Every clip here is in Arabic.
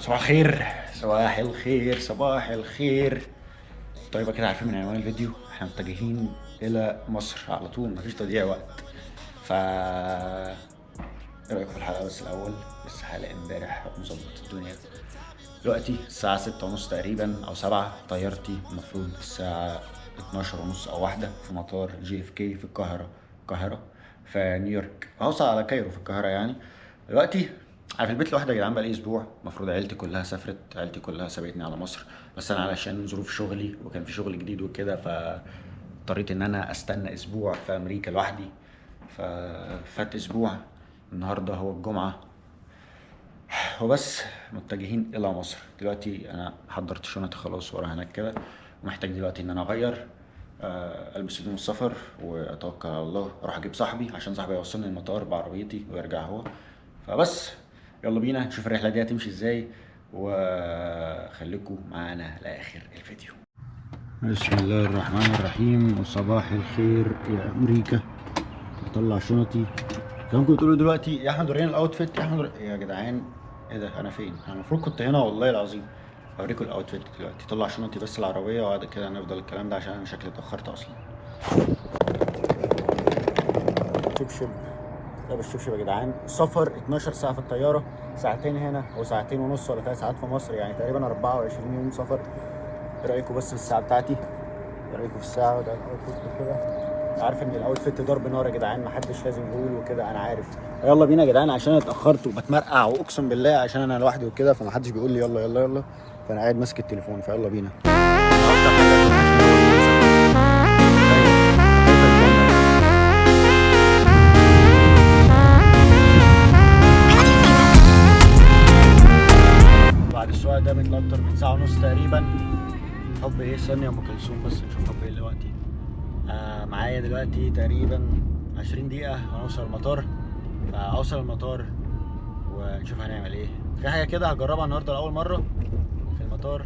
صباح الخير. صباح الخير صباح الخير. طيب كده عارفين من عنوان الفيديو احنا متجهين الى مصر على طول، مفيش تضييع وقت. ف ايه رايكم في الحلقه؟ بس الاول لسه حلقه امبارح مظبط الدنيا. دلوقتي الساعه 6:30 تقريبا او 7. طيارتي المفروض الساعه 12:30 او واحدة في مطار جي اف كي في القاهره في نيويورك. هوصل على كايرو في القاهره يعني. دلوقتي انا في البيت لوحدي يا جدعان بقالي اسبوع. المفروض عيلتي كلها سافرت، عيلتي كلها سابتني على مصر، بس انا علشان ظروف شغلي وكان في شغل جديد وكده فاضطريت ان انا استنى اسبوع في امريكا لوحدي. ففات اسبوع، النهارده هو الجمعه وبس. متجهين الى مصر دلوقتي. انا حضرت شنطتي خلاص ورا هناك كده، ومحتاج دلوقتي ان انا اغير، البس هدوم السفر واتوكل على الله اروح اجيب صاحبي عشان صاحبي يوصلني المطار بعربيتي ويرجع هو. فبس يلا بينا نشوف الرحله دي هتمشي ازاي، وخليكم معانا لاخر الفيديو. بسم الله الرحمن الرحيم وصباح الخير يا امريكا. اطلع شنطي زي ما كنتوا بتقولوا دلوقتي. يا احمد ورينا الاوتفيت، يا احمد يا جدعان. ايه ده؟ انا فين؟ انا المفروض كنت هنا والله العظيم. هوريكم الاوتفيت دلوقتي. طلع شنطتي بس العربيه وبعد كده هنفضل الكلام ده عشان انا شكلي اتاخرت اصلا. شبشب. لابس شبشب يا جدعان. سفر 12 ساعه في الطياره، ساعتين هنا وساعتين ونص ولا 3 ساعات في مصر، يعني تقريبا 24 يوم سفر. ايه رايكم بس في الساعه بتاعتي؟ ايه رايكم في الساعه ده الاوتفيت كده؟ عارف ان الاوتفيت ضرب نار يا جدعان، محدش لازم يقول وكده، انا عارف. يلا بينا يا جدعان عشان انا اتاخرت وبتمرقع، واقسم بالله عشان انا لوحدي وكده فمحدش بيقول لي يلا يلا يلا، فانا قاعد ماسك التليفون. فيلا بينا. بعد السواق ده بيطلع اكتر من ساعه ونص تقريبا. حب ايه؟ ثانيه ام كلثوم بس نشوف حب ايه دلوقتي. معايا دلوقتي تقريبا 20 دقيقه ونوصل المطار. فاوصل المطار ونشوف هنعمل ايه. في حاجه كده هجربها النهارده لاول مره في المطار،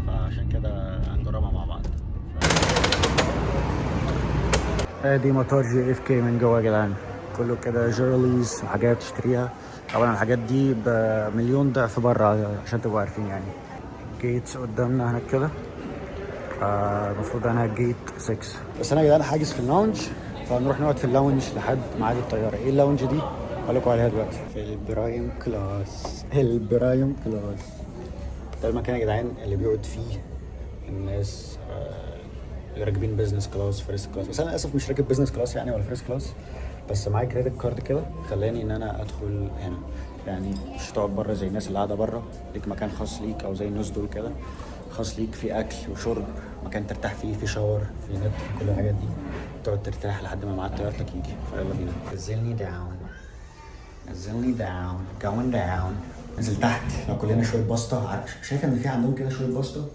فعشان كده هنجربها مع بعض. ادي مطار جي اف كي من جوه يا جدعان. كله كده جيرليز وحاجات تشتريها. طبعا الحاجات دي بمليون ضعف بره عشان تبقوا عارفين يعني. جيتس قدامنا هناك كده. المفروض انا جيت 6. بس انا يا جدعان حاجز في اللاونج، فنروح نقعد في اللاونج لحد ميعاد الطياره. ايه اللاونج دي؟ هقول لكم عليها دلوقتي. في البرايم كلاس. البرايم كلاس ده المكان يا جدعان اللي بيقعد فيه الناس اللي راكبين بيزنس كلاس فيرست كلاس. بس انا للاسف مش راكب بيزنس كلاس يعني ولا فيرست كلاس، بس معايا كريدت كارد كده خلاني ان انا ادخل هنا. يعني مش هتقعد بره زي الناس اللي قاعده بره، ليك مكان خاص ليك او زي الناس دول كده خاص ليك، في اكل وشرب، مكان ترتاح فيه، في شاور، في نت، في كل الحاجات دي. تقعد ترتاح لحد ما ميعاد طيارتك يجي. فيلا بينا. نزلني داون، نزلني داون، جوين داون. نزل تحت لو كلنا شويه باستا. شايف ان في عندهم كده شويه باستا.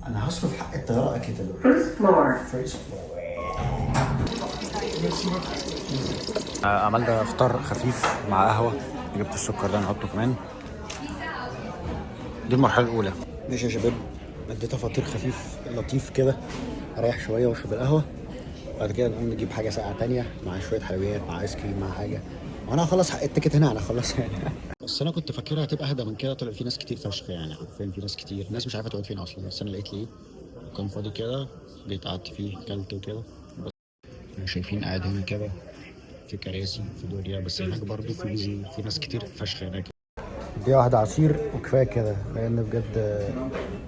انا هصرف حق الطياره اكل دلوقتي. فيرست فلور. عملنا فطار خفيف مع قهوه. جبت السكر ده نحطه كمان. دي المرحله الاولى. ماشي يا شباب، اديتها فطير خفيف لطيف كده، اريح شويه واشرب القهوه. بعد كده نقوم نجيب حاجه ساقعه تانية مع شويه حلويات مع ايس كريم مع حاجه. وانا هخلص حق التيكت هنا، انا هخلص هنا. بس انا كنت فاكرها هتبقى اهدى من كده. طلع في ناس كتير فشخ يعني، حرفيا في ناس كتير. الناس مش عارفه تقعد فين اصلا، بس انا لقيت ليه كان فاضي كده، جيت قعدت فيه كلت وكده. بس شايفين قاعد هنا كده في كراسي في دوريا، بس هناك برضه في ناس كتير فشخ هناك. دي واحدة عصير وكفاية كده لأن بجد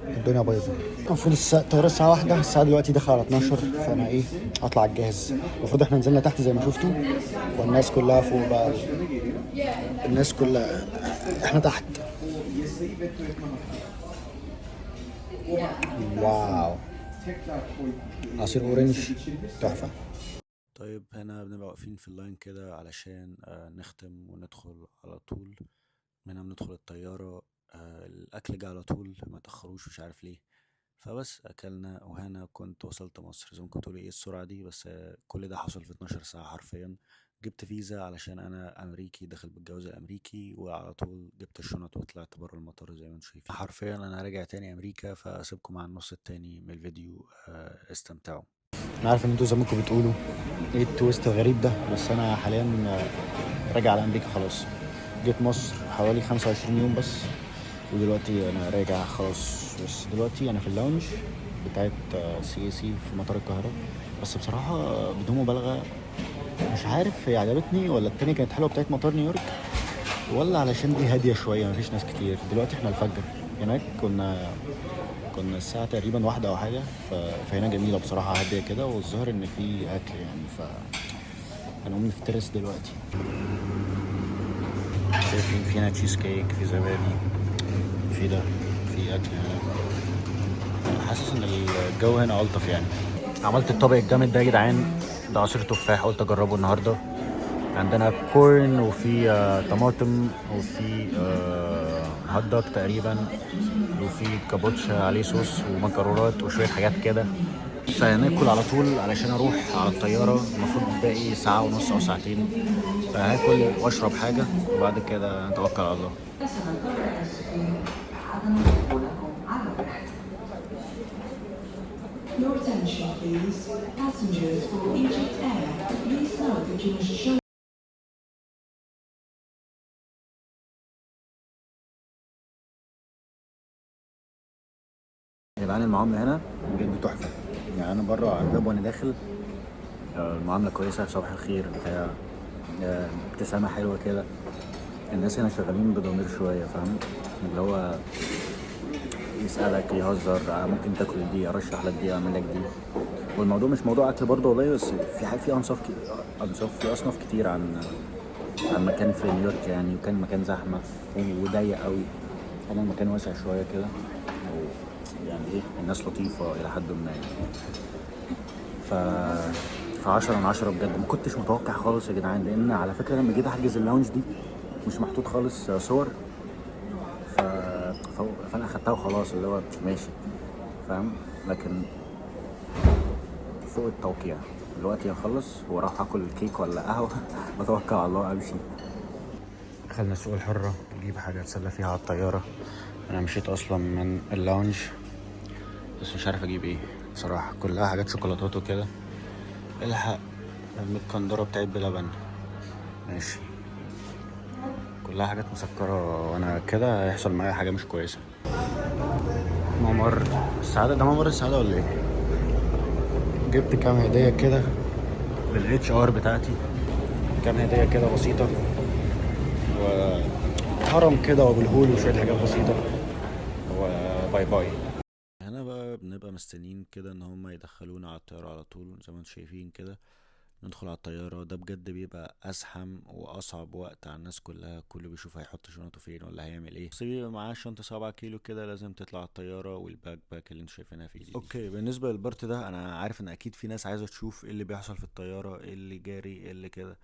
الدنيا بايظة. المفروض الطيارة الساعة 1، الساعة دلوقتي داخلة على 12. فأنا إيه هطلع الجاهز. المفروض إحنا نزلنا تحت زي ما شفتوا، والناس كلها فوق بقى. الناس كلها إحنا تحت. واو، عصير أورنج تحفة. طيب هنا بنبقى واقفين في اللاين كده علشان نختم وندخل على طول. منها بندخل الطيارة. الأكل جه على طول، ما تأخروش مش عارف ليه. فبس أكلنا وهنا كنت وصلت مصر. زي ما كنت تقولي ايه السرعة دي، بس كل ده حصل في 12 ساعة حرفيا. جبت فيزا علشان أنا أمريكي داخل بالجواز الأمريكي، وعلى طول جبت الشنط وطلعت بره المطار زي ما انتم شايفين. حرفيا أنا راجع تاني أمريكا، فأسيبكم مع النص التاني من الفيديو. استمتعوا. أنا عارف إن انتوا زي ما انتوا بتقولوا ايه التويست الغريب ده، بس أنا حاليا راجع على أمريكا خلاص. جيت مصر حوالي 25 يوم بس، ودلوقتي انا راجع خلاص، بس دلوقتي انا في اللاونج بتاعت سي سي في مطار القاهرة. بس بصراحة بدون مبالغة مش عارف هي عجبتني ولا التانية كانت حلوة بتاعت مطار نيويورك، ولا علشان دي هادية شوية مفيش ناس كتير. دلوقتي احنا الفجر، هناك كنا الساعة تقريبا واحدة أو حاجة. فهنا جميلة بصراحة، هادية كده، والظاهر إن في أكل يعني. هنقوم نفترس دلوقتي. شايفين فينا تشيز كيك، في زبادي، في ده، في أكل هنا. حاسس إن الجو هنا ألطف يعني. عملت الطبق الجامد ده يا جدعان، ده عصير تفاح قلت أجربه النهاردة. عندنا كورن، وفي طماطم، وفي هوت دوج تقريبا، وفي كابوتشا عليه صوص ومكرونات وشوية حاجات كده. فهناكل على طول علشان اروح على الطيارة، المفروض باقي ساعة ونص او ساعتين. فهاكل واشرب حاجة وبعد كده نتوكل على الله. Your attention please. Passengers for Egypt Air, please note that you must show. يا جدعان المعاملة هنا بجد تحفة يعني. أنا بره على الباب وأنا داخل المعاملة كويسة، صباح الخير بتاع، ابتسامة حلوة كده. الناس هنا شغالين بضمير شوية، فاهم؟ اللي هو يسألك، يهزر، ممكن تاكل دي، ارشح لك دي، اعمل لك دي. والموضوع مش موضوع اكل برضه والله، بس في حاجة، في انصاف، في اصناف كتير عن مكان في نيويورك يعني. وكان مكان زحمة وضيق قوي. انا المكان واسع شوية كده، يعني ايه، الناس لطيفة الى حد ما يعني. ف فعشرة من عشرة بجد. ما كنتش متوقع خالص يا جدعان، لان على فكرة لما جيت احجز اللاونج دي مش محطوط خالص صور. ف... فانا اخدتها وخلاص، اللي هو ماشي، فاهم؟ لكن فوق التوقيع. دلوقتي هخلص واروح اكل كيك ولا قهوه واتوكل على الله امشي. دخلنا السوق الحرة نجيب حاجة اتسلى فيها على الطيارة. انا مشيت اصلا من اللاونج بس مش عارف اجيب ايه بصراحة، كلها حاجات شوكولاتات وكده. الحق المكندرة بتاعت بلبن، ماشي، كلها حاجات مسكرة، وانا كده هيحصل معايا حاجة مش كويسة. ممر السعادة، ده ممر السعادة ولا ايه؟ جبت كام هدية كده للاتش ار بتاعتي، كام هدية كده بسيطة، وهرم كده وابو الهول وشوية حاجات بسيطة، وباي باي. هنا بقى بنبقى مستنيين كده ان هم يدخلونا على الطيارة على طول زي ما انتم شايفين كده. ندخل على الطيارة، ده بجد بيبقى أزحم وأصعب وقت على الناس كلها. كله بيشوف هيحط شنطه فين ولا هيعمل ايه. بس بيبقى معاه شنطة 7 كيلو كده، لازم تطلع على الطيارة، والباك باك اللي انتوا شايفينها فيه دي. اوكي، بالنسبة للبارت ده أنا عارف إن أكيد في ناس عايزة تشوف ايه اللي بيحصل في الطيارة، ايه اللي جاري، ايه اللي كده.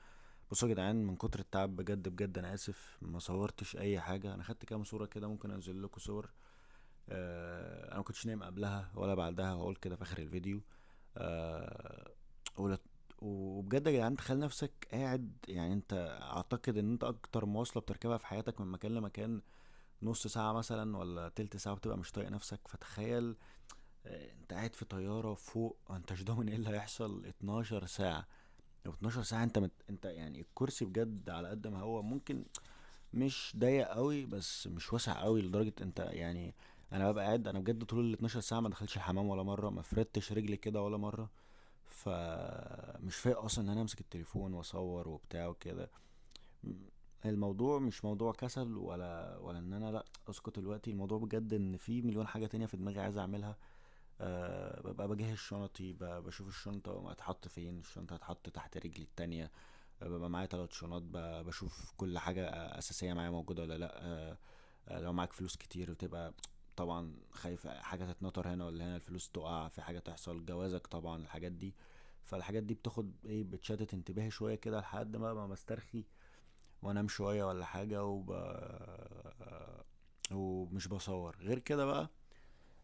بصوا يا جدعان، من كتر التعب بجد بجد أنا آسف ما صورتش أي حاجة. أنا خدت كام صورة كده، ممكن أنزل لكم صور. انا ما كنتش نايم قبلها ولا بعدها، هقول كده في اخر الفيديو. آه ولا وبجد يا جدعان تخيل نفسك قاعد، يعني انت اعتقد ان انت اكتر مواصله بتركبها في حياتك من مكان لمكان نص ساعه مثلا ولا تلت ساعه، بتبقى مش طايق نفسك. فتخيل انت قاعد في طياره فوق، انت مش ضامن ايه اللي هيحصل 12 ساعه. لو 12 ساعه انت يعني الكرسي بجد على قد ما هو ممكن مش ضيق قوي بس مش واسع قوي لدرجه انت يعني. انا ببقى قاعد، انا بجد طول ال 12 ساعه ما دخلتش الحمام ولا مره، ما فردتش رجلي كده ولا مره. فمش فايق اصلا ان انا امسك التليفون واصور وبتاع وكده. م- الموضوع مش موضوع كسل ولا ان انا لا اسكت دلوقتي. الموضوع بجد ان في مليون حاجه تانية في دماغي عايز اعملها. ببقى بجهز شنطي، بشوف الشنطه هتحط فين، الشنطه هتحط تحت رجلي التانية. ببقى معايا 3 شنط، بشوف كل حاجة أساسية معايا موجودة ولا لأ. لو معاك فلوس كتير بتبقى طبعا خايف حاجة تتنطر هنا ولا هنا، الفلوس تقع في حاجة تحصل، جوازك طبعا، الحاجات دي. فالحاجات دي بتاخد ايه، بتشتت انتباهي شوية كده لحد ما بسترخي وانام شوية ولا حاجة ومش بصور غير كده بقى.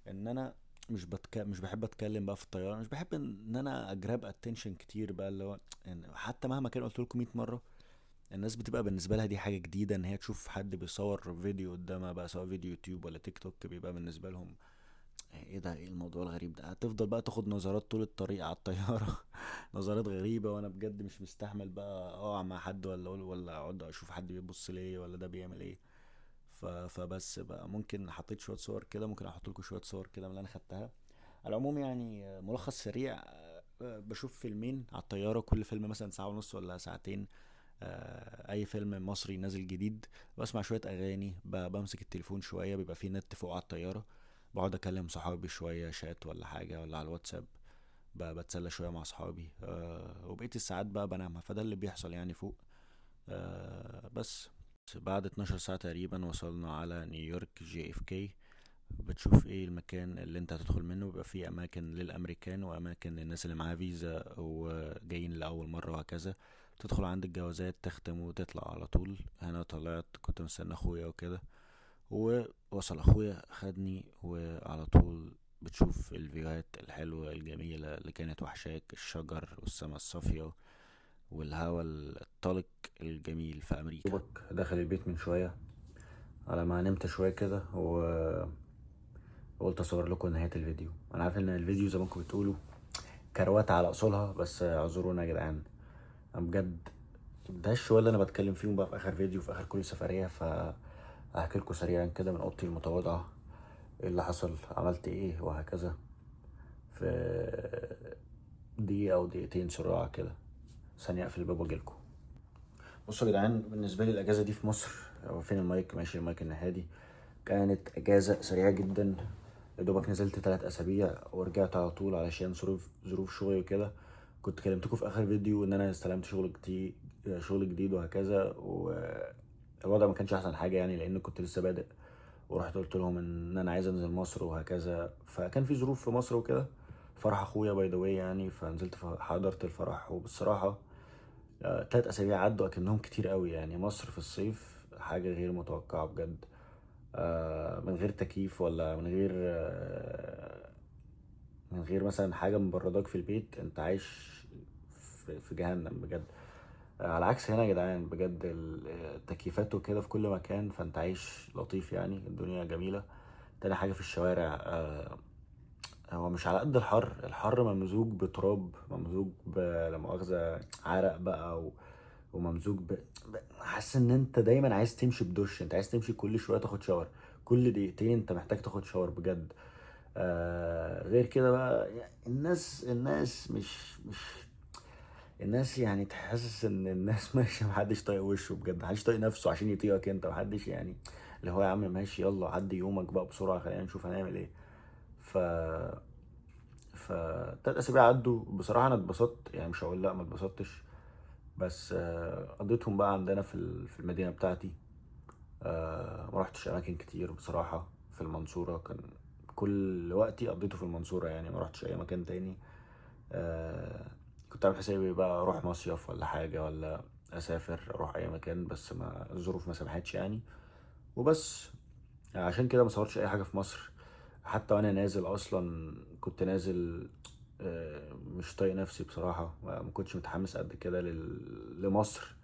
ان انا مش بحب اتكلم بقى في الطياره، مش بحب ان انا اجراب اتنشن كتير بقى، اللي هو يعني حتى مهما كان قلت لكم 100 مره، الناس بتبقى بالنسبه لها دي حاجه جديده ان هي تشوف حد بيصور فيديو قدامها بقى، سواء فيديو يوتيوب ولا تيك توك. بيبقى بالنسبه لهم ايه ده، ايه الموضوع الغريب ده. هتفضل بقى تاخد نظرات طول الطريق على الطياره نظرات غريبه، وانا بجد مش مستحمل بقى اقع مع حد ولا اقعد اشوف حد بيبص ليه ولا ده بيعمل ايه. فبس بقى ممكن حطيت شويه صور كده، ممكن احط لكم شويه صور كده من اللي انا خدتها. على العموم يعني ملخص سريع، بشوف فيلمين على الطياره، كل فيلم مثلا ساعه ونص ولا ساعتين. اي فيلم مصري نازل جديد بسمع شويه اغاني، بمسك التليفون شويه، بيبقى فيه نت فوق على الطياره، بقعد اكلم صحابي شويه شات ولا حاجه ولا على الواتساب، بتسلى شويه مع صحابي، وبقيت الساعات بقى بنامها، فده اللي بيحصل يعني فوق. بس بعد 12 ساعة تقريبا وصلنا على نيويورك جي اف كي. بتشوف ايه المكان اللي انت هتدخل منه، بيبقى فيه اماكن للامريكان واماكن للناس اللي معاها فيزا وجايين لاول مرة وهكذا. تدخل عند الجوازات تختم وتطلع على طول. هنا طلعت كنت مستني اخويا وكده، ووصل اخويا خدني وعلى طول بتشوف الفيوهات الحلوة الجميلة اللي كانت وحشاك، الشجر والسماء الصافية والهواء الطلق الجميل في امريكا. دوبك داخل البيت من شوية على ما نمت شوية كده، وقلت اصور لكم نهاية الفيديو. انا عارف ان الفيديو زي ما انكم بتقولوا كروات على اصولها، بس اعذرونا يا جدعان. انا بجد ده الشوية اللي انا بتكلم فيهم بقى في اخر فيديو في اخر كل سفرية، فاحكي لكم سريعا كده من اوضتي المتواضعة ايه اللي حصل، عملت ايه وهكذا، في دقيقة او دقيقتين سرعة كده. ثانية اقفل الباب واجيلكم. بصوا يا جدعان، بالنسبه لي الاجازه دي في مصر، هو فين المايك؟ ماشي المايك الناحيه دي. كانت اجازه سريعه جدا، يا دوبك نزلت 3 اسابيع ورجعت على طول علشان ظروف شغلي وكده. كنت كلمتكم في اخر فيديو ان انا استلمت شغل جديد وهكذا، والوضع ما كانش احسن حاجه يعني، لان كنت لسه بادئ. ورحت قلت لهم ان انا عايز انزل مصر وهكذا، فكان في ظروف في مصر وكده. فرح اخويا باي ذا واي يعني، فنزلت حضرت الفرح. وبالصراحه 3 اسابيع عدوا اكنهم كتير قوي يعني. مصر في الصيف حاجة غير متوقعة بجد. من غير تكييف ولا من غير مثلا حاجة مبرداك في البيت، انت عايش في جهنم بجد. على عكس هنا يا جدعان بجد، التكييفات وكده في كل مكان، فانت عايش لطيف يعني، الدنيا جميلة. تاني حاجة في الشوارع، هو مش على قد الحر ممزوج بتراب، ممزوج لا مؤاخذة عرق بقى، وممزوج حاسس ان انت دايما عايز تمشي بدش، انت عايز تمشي كل شويه تاخد شاور، كل دقيقتين انت محتاج تاخد شاور بجد. غير كده بقى الناس مش الناس يعني، تحسس ان الناس ماشيه محدش طايق وشه بجد، محدش طايق نفسه عشان يطيقك انت، محدش يعني اللي هو يا عم ماشي يلا عدي يومك بقى بسرعه، خلينا نشوف هنعمل ايه. ف ف 3 اسابيع عدوا بصراحه، انا اتبسطت يعني، مش هقول لا ما اتبسطتش، بس قضيتهم بقى عندنا في المدينه بتاعتي. ما رحتش اماكن كتير بصراحه. في المنصوره كان كل وقتي قضيته في المنصوره يعني، ما رحتش اي مكان تاني. كنت عامل حسابي بقى اروح مصيف ولا حاجه، ولا اسافر اروح اي مكان، بس ما الظروف ما سمحتش يعني. وبس عشان كده ما صورتش اي حاجه في مصر. حتى وانا نازل اصلا كنت نازل مش طايق نفسي بصراحه، ما كنتش متحمس قد كده لمصر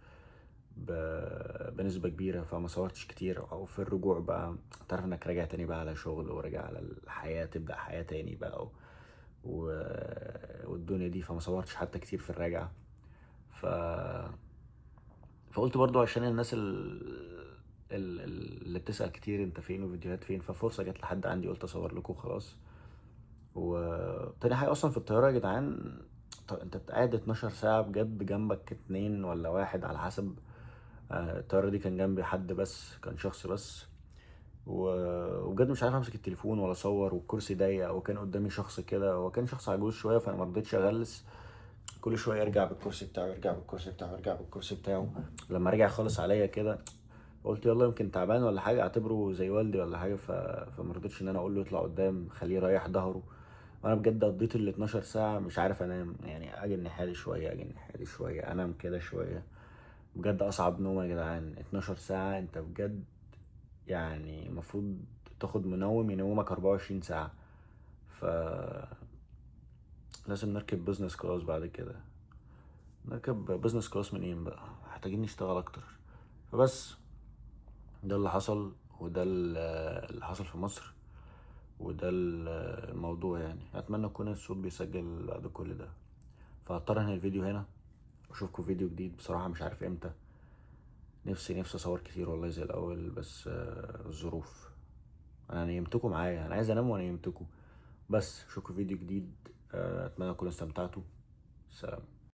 بنسبه كبيره، فما صورتش كتير. او في الرجوع بقى تعرف انك راجع تاني بقى على شغل، وراجع على الحياه، تبدا حياه تاني بقى و... والدنيا دي، فما صورتش حتى كتير في الراجعه. ف فقلت برضو عشان الناس اللي بتسأل كتير انت فين وفيديوهات فين، ففرصة جت لحد عندي قلت اصور لكم خلاص. وتاني حاجة اصلا في الطيارة يا جدعان، طب انت قاعد 12 ساعة بجد، جنبك 2 ولا 1 على حسب. الطيارة دي كان جنبي حد بس، كان شخص بس. وبجد مش عارف امسك التليفون ولا اصور، والكرسي ضيق، وكان قدامي شخص كده، وكان شخص عجوز شوية، فانا مرضتش اغلس. كل شويه يرجع بالكرسي بتاعه، يرجع بالكرسي بتاعه، يرجع بالكرسي بتاعه. لما رجع خالص عليا كده قلت يلا يمكن تعبان ولا حاجه، اعتبره زي والدي ولا حاجه. فما رضيتش ان انا اقول له يطلع قدام، خليه يريح ظهره. وانا بجد قضيت ال 12 ساعه مش عارف انام يعني، اجي حالي شويه، اجي حالي شويه، انام كده شويه. بجد اصعب نوم يا جدعان 12 ساعه، انت بجد يعني المفروض تاخد منوم ينومك 24 ساعه. ف لازم نركب بزنس كلاس بعد كده. نركب بزنس كلاس منين بقى؟ محتاجين نشتغل اكتر. فبس ده اللي حصل، وده اللي حصل في مصر، وده الموضوع يعني. اتمنى يكون الصوت بيسجل بعد كل ده. فهضطر انهي الفيديو هنا، واشوفكم فيديو جديد بصراحة مش عارف امتى. نفسي اصور كتير والله زي الاول، بس الظروف. انا نيمتكم معايا، انا عايز انام وانا نيمتكم. بس اشوفكم فيديو جديد. اتمنى تكونوا استمتعتوا. سلام.